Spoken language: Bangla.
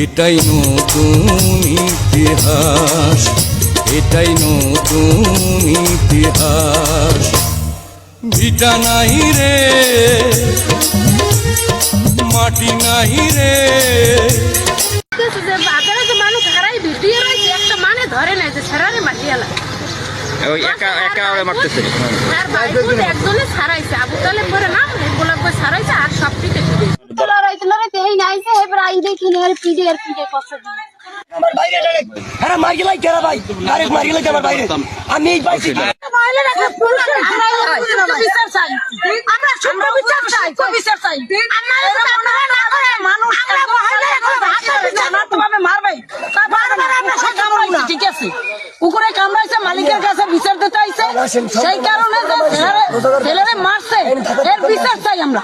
এটাই নতুন ইতিহাস, এটাই নতুন ইতিহাস। ভিটা নাই রে, মাটি নাই রে, মানুষ হারাই ভিডিও রয়েছে একটা মানে ধরে নাই যে সারারে মাটিয়ালা একজনে ছাড়াইছে আবু তালে পরে না গোলাপ করে ছাড়াইছে আর সব পিঠে আমার বাইরে হ্যাঁ মার গেলাই কেরা ভাই ডাইরেক্ট মার গেলাই আমার বাইরে আমি এই বাইরে ঠিক আছে কুকুরে কামড়াইছে মালিকের কাছে বিচার দিতে চাইছে সেই কারণে ছেলেরে মারছে এর বিচার চাই আমরা।